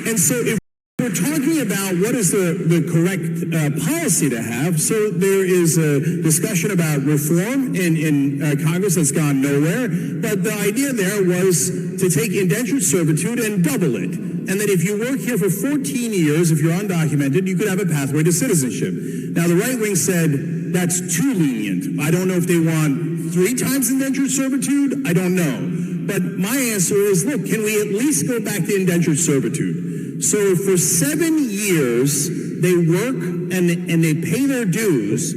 And so if we're talking about what is the correct policy to have, so there is a discussion about reform in Congress that's gone nowhere, but the idea there was to take indentured servitude and double it. And that if you work here for 14 years, if you're undocumented, you could have a pathway to citizenship. Now, the right wing said that's too lenient. I don't know if they want 3 times indentured servitude. I don't know. But my answer is, look, can we at least go back to indentured servitude? So for 7 years, they work and they pay their dues.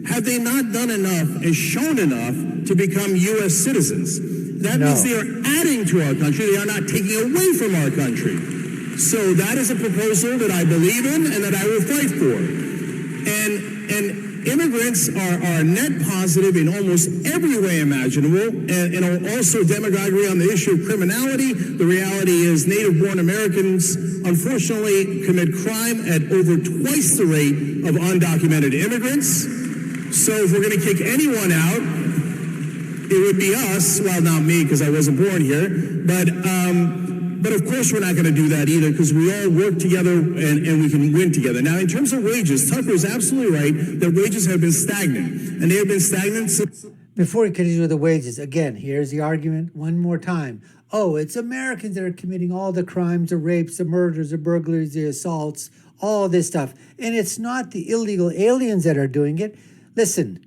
Have they not done enough and shown enough to become U.S. citizens? That means they are adding to our country. They are not taking away from our country. So that is a proposal that I believe in and that I will fight for. And immigrants are net positive in almost every way imaginable, and also demagoguery on the issue of criminality. The reality is native-born Americans, unfortunately, commit crime at over twice the rate of undocumented immigrants. So if we're going to kick anyone out, it would be us. Well, not me, because I wasn't born here. But of course we're not going to do that either, because we all work together and we can win together. Now, in terms of wages, Tucker is absolutely right that wages have been stagnant. And they have been stagnant since... Before he continues with the wages, again, here's the argument one more time. Oh, it's Americans that are committing all the crimes, the rapes, the murders, the burglaries, the assaults, all this stuff. And it's not the illegal aliens that are doing it. Listen,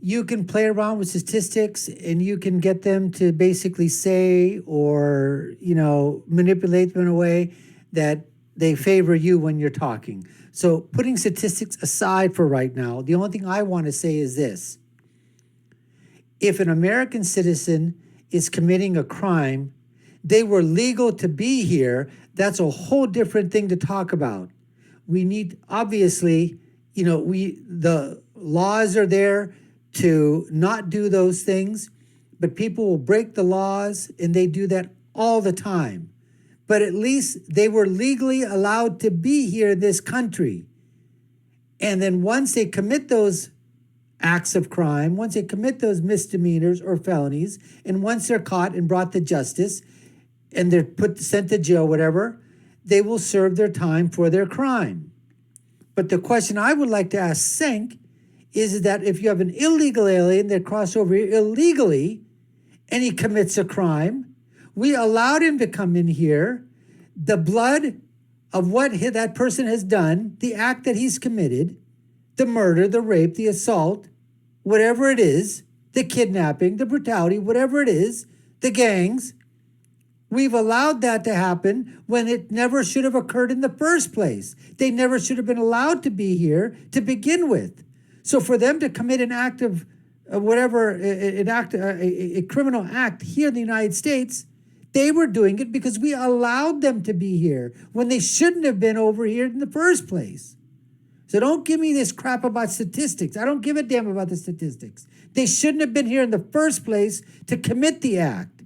you can play around with statistics and you can get them to basically say or, manipulate them in a way that they favor you when you're talking. So putting statistics aside for right now, the only thing I want to say is this. If an American citizen is committing a crime, they were legal to be here, that's a whole different thing to talk about. We need, obviously, the laws are there to not do those things, but people will break the laws, and they do that all the time. But at least they were legally allowed to be here in this country. And then once they commit those acts of crime, once they commit those misdemeanors or felonies, and once they're caught and brought to justice, and they're sent to jail, whatever, they will serve their time for their crime. But the question I would like to ask Cenk is that if you have an illegal alien that crossed over here illegally and he commits a crime, we allowed him to come in here. The blood of what that person has done, the act that he's committed, the murder, the rape, the assault, whatever it is, the kidnapping, the brutality, whatever it is, the gangs, we've allowed that to happen when it never should have occurred in the first place. They never should have been allowed to be here to begin with. So for them to commit an act of a criminal act here in the United States, they were doing it because we allowed them to be here when they shouldn't have been over here in the first place. So don't give me this crap about statistics. I don't give a damn about the statistics. They shouldn't have been here in the first place to commit the act.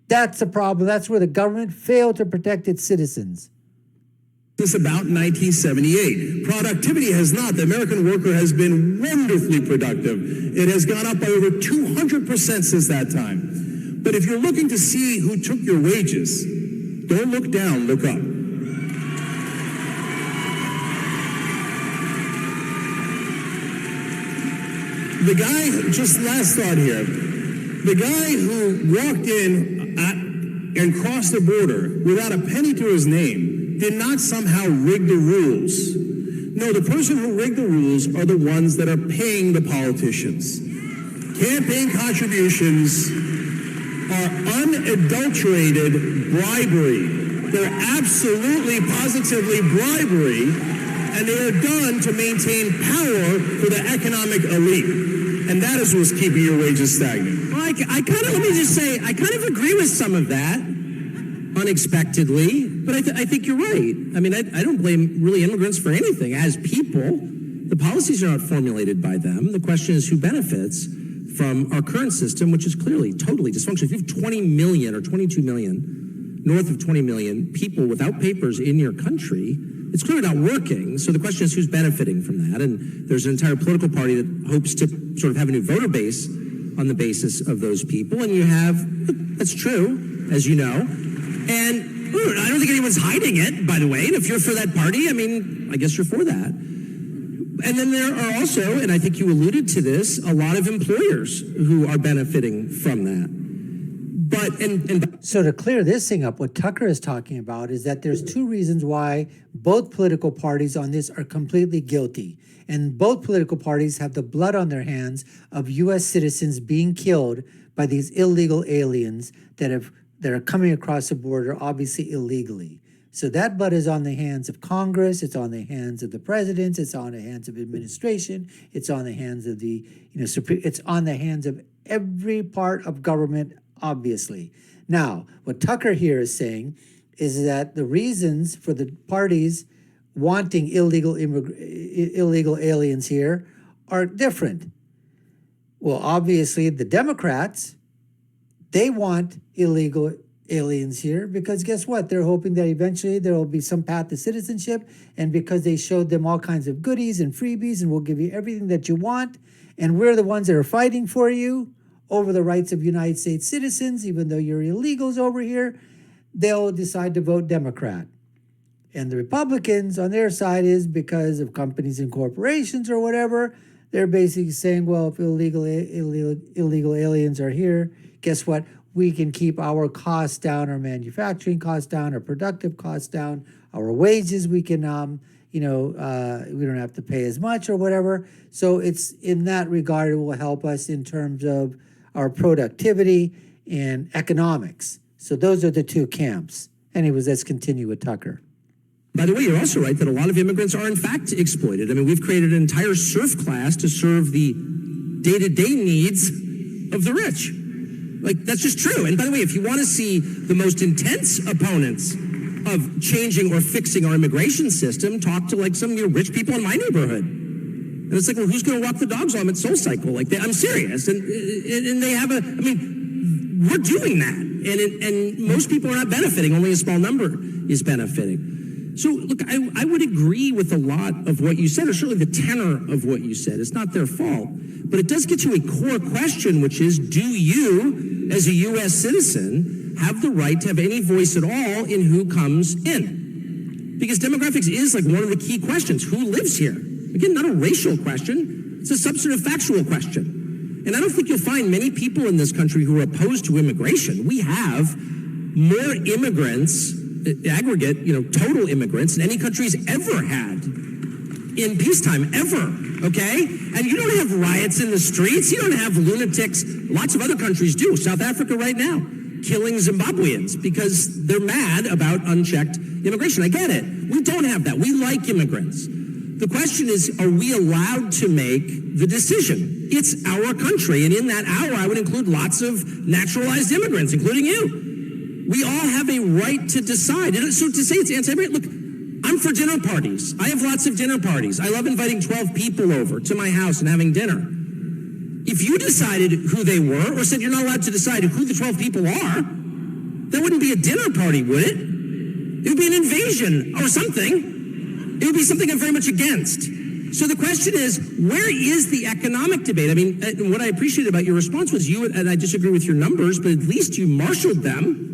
That's the problem. That's where the government failed to protect its citizens. This about 1978. Productivity has not. The American worker has been wonderfully productive. It has gone up by over 200% since that time. But if you're looking to see who took your wages, don't look down, look up. The guy, just last thought here, the guy who walked in and crossed the border without a penny to his name did not somehow rig the rules. No, the person who rigged the rules are the ones that are paying the politicians. Campaign contributions are unadulterated bribery. They're absolutely, positively bribery, and they are done to maintain power for the economic elite. And that is what's keeping your wages stagnant. Well, I kind of, let me just say, I kind of agree with some of that. Unexpectedly, but I think you're right. I mean, I don't blame really immigrants for anything. As people, the policies are not formulated by them. The question is who benefits from our current system, which is clearly totally dysfunctional. If you have 20 million or 22 million, north of 20 million people without papers in your country, it's clearly not working. So the question is who's benefiting from that? And there's an entire political party that hopes to sort of have a new voter base on the basis of those people. And you have, that's true, as you know. And I don't think anyone's hiding it, by the way. And if you're for that party, I mean, I guess you're for that. And then there are also, and I think you alluded to this, a lot of employers who are benefiting from that. So to clear this thing up, what Tucker is talking about is that there's two reasons why both political parties on this are completely guilty. And both political parties have the blood on their hands of U.S. citizens being killed by these illegal aliens that are coming across the border, obviously illegally. So that blood is on the hands of Congress, it's on the hands of the presidents, it's on the hands of administration, it's on the hands of the, it's on the hands of every part of government, obviously. Now, what Tucker here is saying is that the reasons for the parties wanting illegal aliens here are different. Well, obviously, the Democrats, they want illegal aliens here because guess what? They're hoping that eventually there will be some path to citizenship, and because they showed them all kinds of goodies and freebies and we'll give you everything that you want, and we're the ones that are fighting for you over the rights of United States citizens, even though you're illegals over here, they'll decide to vote Democrat. And the Republicans on their side is because of companies and corporations or whatever, they're basically saying, well, if illegal aliens are here, guess what? We can keep our costs down, our manufacturing costs down, our productive costs down, our wages, we can, we don't have to pay as much or whatever. So it's in that regard, it will help us in terms of our productivity and economics. So those are the two camps. Anyways, let's continue with Tucker. By the way, you're also right that a lot of immigrants are in fact exploited. I mean, we've created an entire serf class to serve the day-to-day needs of the rich. Like, that's just true. And by the way, if you want to see the most intense opponents of changing or fixing our immigration system, talk to like some of your rich people in my neighborhood. And it's like, well, who's going to walk the dogs while I'm at SoulCycle? Like, I'm serious. And they have we're doing that. And most people are not benefiting. Only a small number is benefiting. So, look, I would agree with a lot of what you said, or certainly the tenor of what you said. It's not their fault. But it does get to a core question, which is, do you, as a U.S. citizen, have the right to have any voice at all in who comes in? Because demographics is like one of the key questions. Who lives here? Again, not a racial question. It's a substantive factual question. And I don't think you'll find many people in this country who are opposed to immigration. We have more immigrants, aggregate, total immigrants than any country's ever had in peacetime, ever, okay? And you don't have riots in the streets. You don't have lunatics. Lots of other countries do. South Africa right now, killing Zimbabweans because they're mad about unchecked immigration. I get it. We don't have that. We like immigrants. The question is, are we allowed to make the decision? It's our country, and in that hour, I would include lots of naturalized immigrants, including you. We all have a right to decide. And so to say it's anti-immigrant, look, I'm for dinner parties. I have lots of dinner parties. I love inviting 12 people over to my house and having dinner. If you decided who they were or said you're not allowed to decide who the 12 people are, that wouldn't be a dinner party, would it? It would be an invasion or something. It would be something I'm very much against. So the question is, where is the economic debate? I mean, what I appreciated about your response was and I disagree with your numbers, but at least you marshaled them.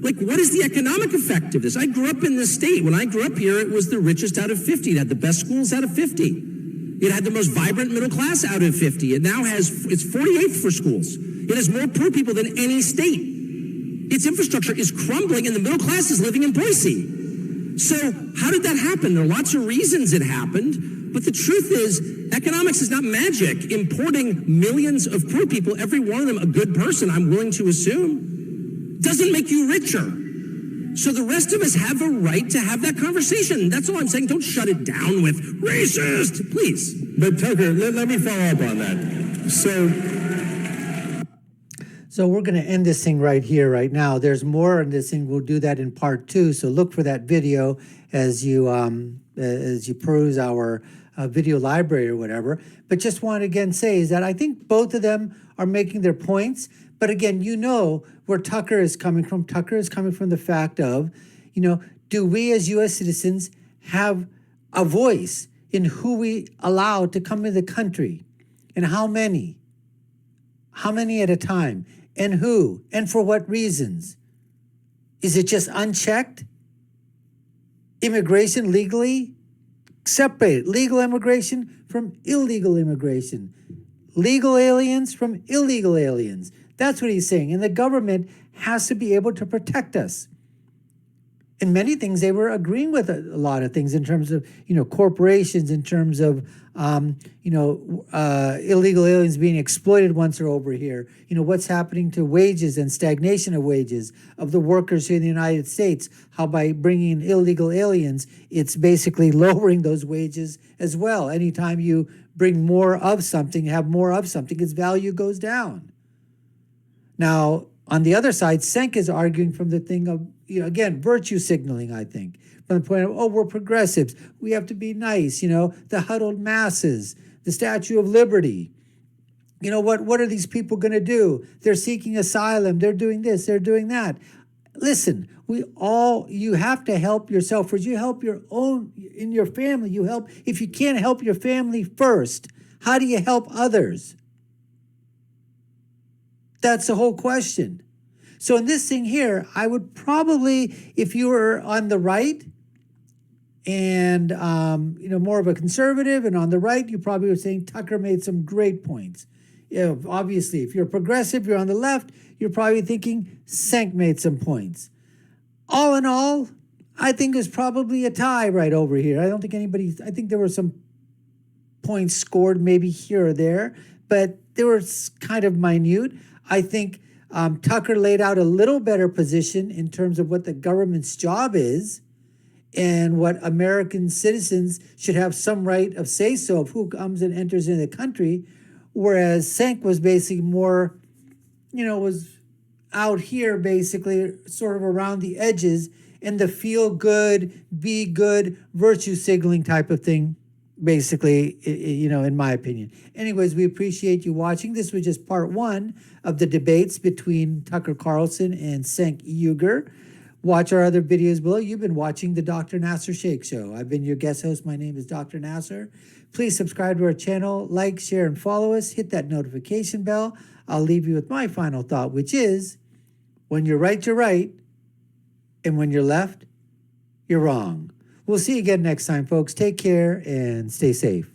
Like, what is the economic effect of this? I grew up in this state. When I grew up here, it was the richest out of 50. It had the best schools out of 50. It had the most vibrant middle class out of 50. It now it's 48th for schools. It has more poor people than any state. Its infrastructure is crumbling, and the middle class is living in Boise. So how did that happen? There are lots of reasons it happened, but the truth is, economics is not magic. Importing millions of poor people, every one of them a good person, I'm willing to assume, doesn't make you richer. So the rest of us have a right to have that conversation. That's all I'm saying. Don't shut it down with racist, please. But Tucker, let me follow up on that. So we're going to end this thing right here, right now. There's more on this thing. We'll do that in part 2. So look for that video as you peruse our video library or whatever. But just want to again say is that I think both of them are making their points. But again, where Tucker is coming from. Tucker is coming from the fact of, do we as U.S. citizens have a voice in who we allow to come into the country and how many? How many at a time? And who? And for what reasons? Is it just unchecked? Immigration legally? Separate legal immigration from illegal immigration. Legal aliens from illegal aliens. That's what he's saying. And the government has to be able to protect us. In many things, they were agreeing with a lot of things in terms of, corporations, in terms of, illegal aliens being exploited once they're over here. What's happening to wages and stagnation of wages of the workers here in the United States. How by bringing in illegal aliens, it's basically lowering those wages as well. Anytime you bring more of something, have more of something, its value goes down. Now, on the other side, Cenk is arguing from the thing of, again, virtue signaling, I think, from the point of, we're progressives. We have to be nice, the huddled masses, the Statue of Liberty. What are these people going to do? They're seeking asylum. They're doing this. They're doing that. Listen, you have to help yourself first. You help your own, in your family. You help, if you can't help your family first, how do you help others? That's the whole question. So in this thing here, I would probably, if you were on the right and, more of a conservative, and on the right, you probably were saying Tucker made some great points. Obviously, if you're progressive, you're on the left, you're probably thinking Cenk made some points. All in all, I think it was probably a tie right over here. I think there were some points scored maybe here or there, but they were kind of minute. I think Tucker laid out a little better position in terms of what the government's job is and what American citizens should have some right of say-so of who comes and enters in the country, whereas Cenk was basically more, was out here basically sort of around the edges and the feel good, be good, virtue signaling type of thing, basically, in my opinion. Anyways, we appreciate you watching. This was just part one of the debates between Tucker Carlson and Cenk Uygur. Watch our other videos below. You've been watching the Dr. Nasir Shaikh Show. I've been your guest host. My name is Dr. Nasir. Please subscribe to our channel, like, share, and follow us. Hit that notification bell. I'll leave you with my final thought, which is, when you're right, you're right. And when you're left, you're wrong. We'll see you again next time, folks. Take care and stay safe.